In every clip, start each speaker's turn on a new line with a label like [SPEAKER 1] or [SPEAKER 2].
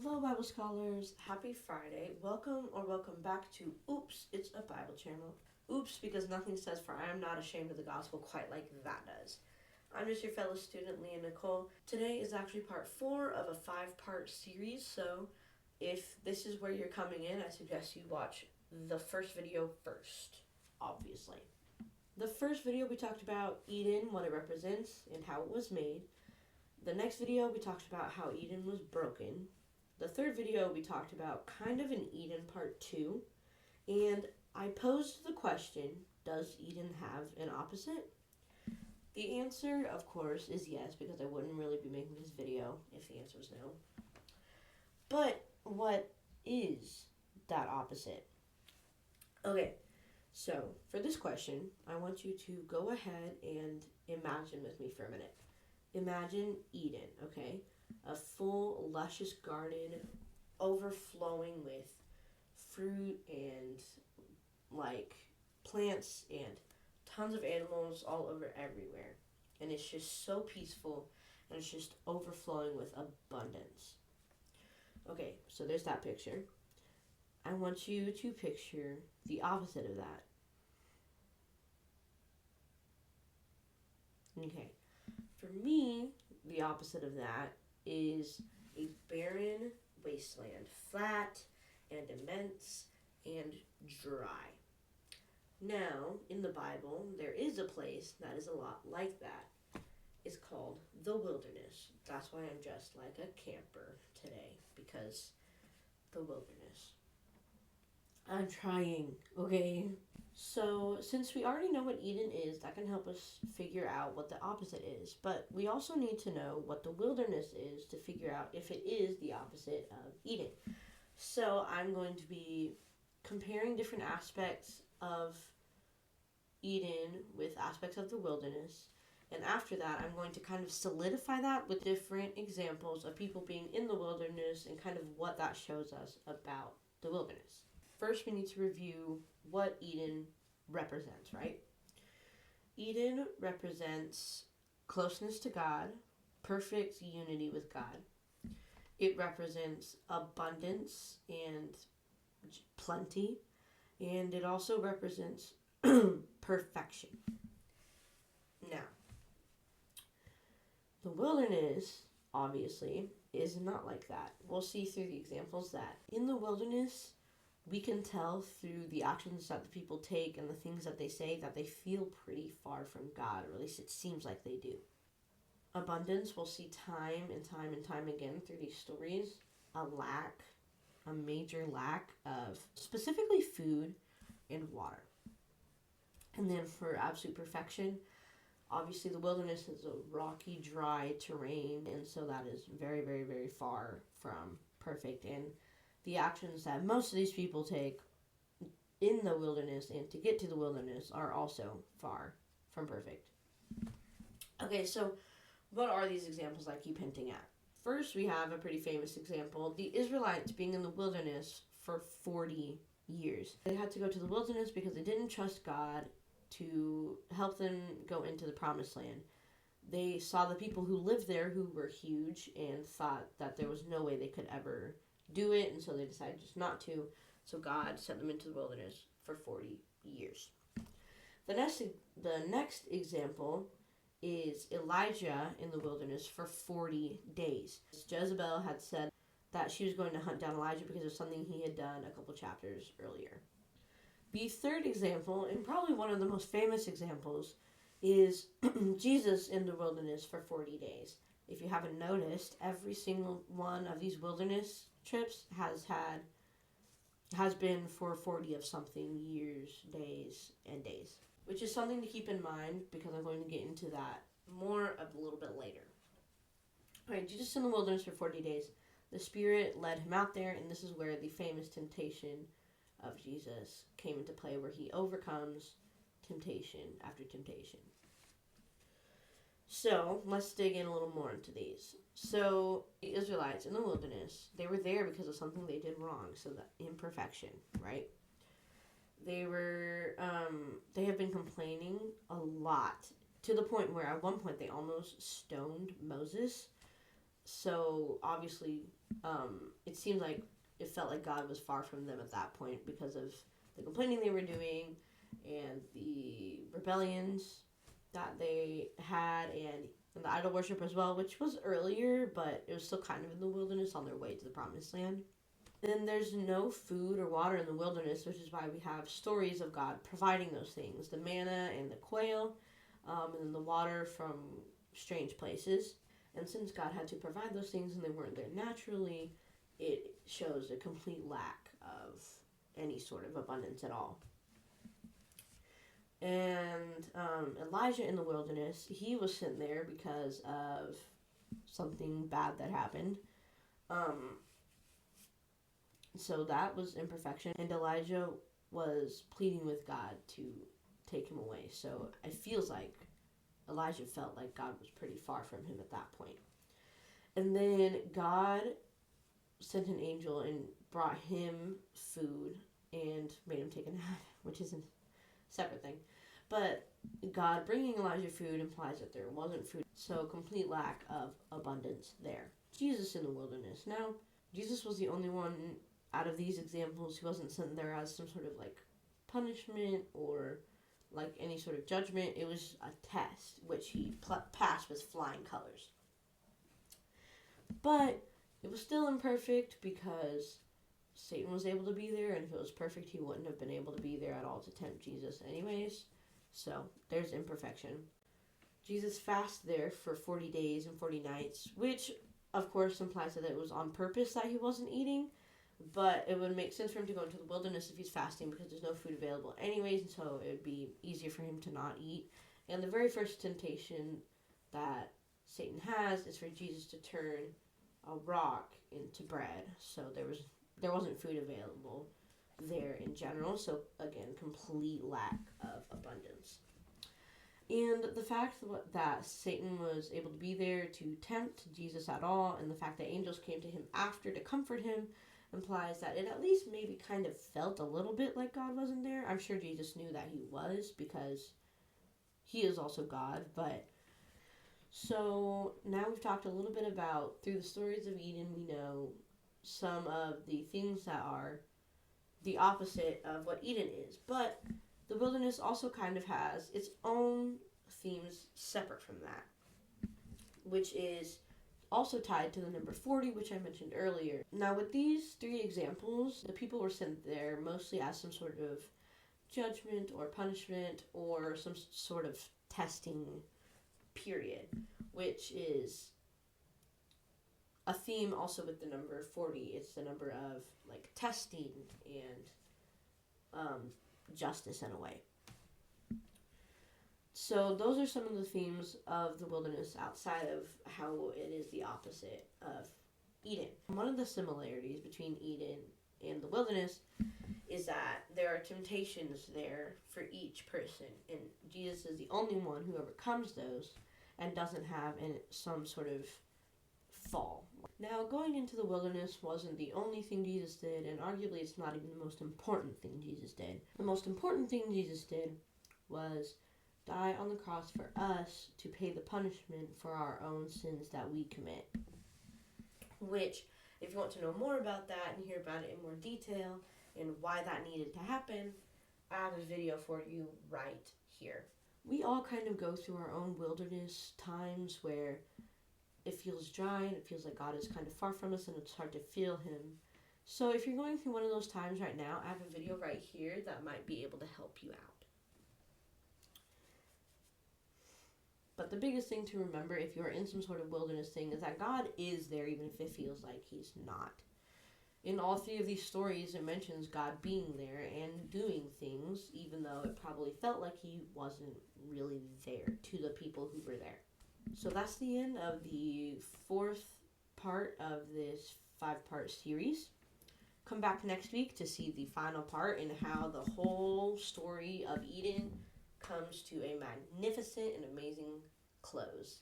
[SPEAKER 1] Hello, Bible scholars. Happy Friday. Welcome back to Oops, It's a Bible Channel. Oops, because nothing says for I am not ashamed of the gospel quite like that does. I'm just your fellow student, Leah Nicole. Today is actually part 4 of a 5-part series, so if this is where you're coming in, I suggest you watch the first video first, obviously. The first video we talked about Eden, what it represents, and how it was made. The next video we talked about how Eden was broken. The third video we talked about kind of an Eden part 2. And I posed the question, does Eden have an opposite? The answer, of course, is yes, because I wouldn't really be making this video if the answer was no. But what is that opposite? Okay, so for this question, I want you to go ahead and imagine with me for a minute. Imagine Eden, okay? A full, luscious garden overflowing with fruit and, plants and tons of animals all over everywhere. And it's just so peaceful, and it's just overflowing with abundance. Okay, so there's that picture. I want you to picture the opposite of that. Okay. For me, the opposite of that is a barren wasteland, flat and immense and dry. Now, in the Bible, there is a place that is a lot like that. It's called the wilderness. That's why I'm dressed like a camper today, because the wilderness. I'm trying, okay? So, since we already know what Eden is, that can help us figure out what the opposite is. But we also need to know what the wilderness is to figure out if it is the opposite of Eden. So, I'm going to be comparing different aspects of Eden with aspects of the wilderness. And after that, I'm going to kind of solidify that with different examples of people being in the wilderness and kind of what that shows us about the wilderness. First, we need to review what Eden represents, right? Eden represents closeness to God, perfect unity with God. It represents abundance and plenty, and it also represents perfection. Now, the wilderness, obviously, is not like that. We'll see through the examples that in the wilderness, we can tell through the actions that the people take and the things that they say that they feel pretty far from God, or at least it seems like they do. Abundance, we'll see time and time again through these stories. A major lack of specifically food and water. And then for absolute perfection, obviously the wilderness is a rocky, dry terrain, and so that is very, very, very far from perfect. And the actions that most of these people take in the wilderness and to get to the wilderness are also far from perfect. Okay, so what are these examples I keep hinting at? First, we have a pretty famous example, the Israelites being in the wilderness for 40 years. They had to go to the wilderness because they didn't trust God to help them go into the promised land. They saw the people who lived there who were huge and thought that there was no way they could ever do it, and so they decided just not to. So God sent them into the wilderness for 40 years. The next example is Elijah in the wilderness for 40 days. Jezebel had said that she was going to hunt down Elijah because of something he had done a couple chapters earlier. The third example, and probably one of the most famous examples, is Jesus in the wilderness for 40 days. If you haven't noticed, every single one of these wilderness trips has been for 40 of something years, days, and days, which is something to keep in mind because I'm going to get into that more a little bit later. All right, Jesus in the wilderness for 40 days. The Spirit led him out there, and this is where the famous temptation of Jesus came into play, where he overcomes temptation after temptation. So, let's dig in a little more into these. So, the Israelites in the wilderness, they were there because of something they did wrong, so that imperfection, right? They have been complaining a lot, to the point where at one point they almost stoned Moses. So, obviously, it seemed like it felt like God was far from them at that point because of the complaining they were doing and the rebellions that they had, and the idol worship as well, which was earlier, but it was still kind of in the wilderness on their way to the promised land. And then there's no food or water in the wilderness, which is why we have stories of God providing those things, the manna and the quail, and then the water from strange places. And since God had to provide those things and they weren't there naturally, it shows a complete lack of any sort of abundance at all. And Elijah in the wilderness, he was sent there because of something bad that happened. So that was imperfection, and Elijah was pleading with God to take him away. So it feels like Elijah felt like God was pretty far from him at that point. And then God sent an angel and brought him food and made him take a nap, which is a separate thing. But God bringing Elijah food implies that there wasn't food. So complete lack of abundance there. Jesus in the wilderness. Now, Jesus was the only one out of these examples who wasn't sent there as some sort of like punishment or like any sort of judgment. It was a test, which he passed with flying colors. But it was still imperfect because Satan was able to be there, and if it was perfect, he wouldn't have been able to be there at all to tempt Jesus anyways. So there's imperfection. Jesus fasted there for 40 days and 40 nights, which of course implies that it was on purpose that he wasn't eating, but it would make sense for him to go into the wilderness if he's fasting because there's no food available anyways, and so it would be easier for him to not eat. And the very first temptation that Satan has is for Jesus to turn a rock into bread. So there wasn't food available there in general. So again, complete lack of abundance. And the fact that Satan was able to be there to tempt Jesus at all, and the fact that angels came to him after to comfort him, implies that it at least maybe kind of felt a little bit like God wasn't there. I'm sure Jesus knew that he was because he is also God. But so now we've talked a little bit about, through the stories of Eden, we know some of the things that are the opposite of what Eden is. But the wilderness also kind of has its own themes separate from that, which is also tied to the number 40, which I mentioned earlier. Now, with these three examples, the people were sent there mostly as some sort of judgment or punishment or some sort of testing period, which is a theme also with the number 40. It's the number of like testing and justice in a way. So those are some of the themes of the wilderness outside of how it is the opposite of Eden. One of the similarities between Eden and the wilderness is that there are temptations there for each person, and Jesus is the only one who overcomes those and doesn't have some sort of fall. Now, going into the wilderness wasn't the only thing Jesus did, and arguably it's not even the most important thing Jesus did. The most important thing Jesus did was die on the cross for us to pay the punishment for our own sins that we commit. Which, if you want to know more about that and hear about it in more detail and why that needed to happen, I have a video for you right here. We all kind of go through our own wilderness times where it feels dry and it feels like God is kind of far from us and it's hard to feel him. So if you're going through one of those times right now, I have a video right here that might be able to help you out. But the biggest thing to remember if you're in some sort of wilderness thing is that God is there even if it feels like he's not. In all three of these stories, it mentions God being there and doing things, even though it probably felt like he wasn't really there to the people who were there. So that's the end of the fourth part of this 5-part series. Come back next week to see the final part and how the whole story of Eden comes to a magnificent and amazing close.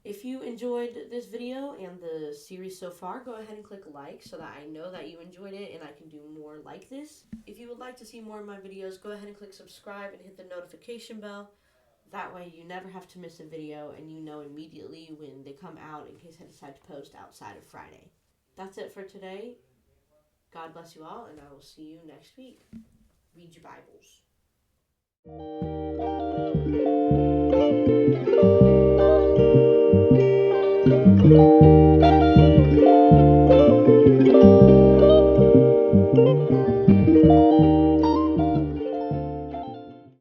[SPEAKER 1] If you enjoyed this video and the series so far, go ahead and click like so that I know that you enjoyed it and I can do more like this. If you would like to see more of my videos, go ahead and click subscribe and hit the notification bell. That way you never have to miss a video and you know immediately when they come out in case I decide to post outside of Friday. That's it for today. God bless you all, and I will see you next week. Read your Bibles.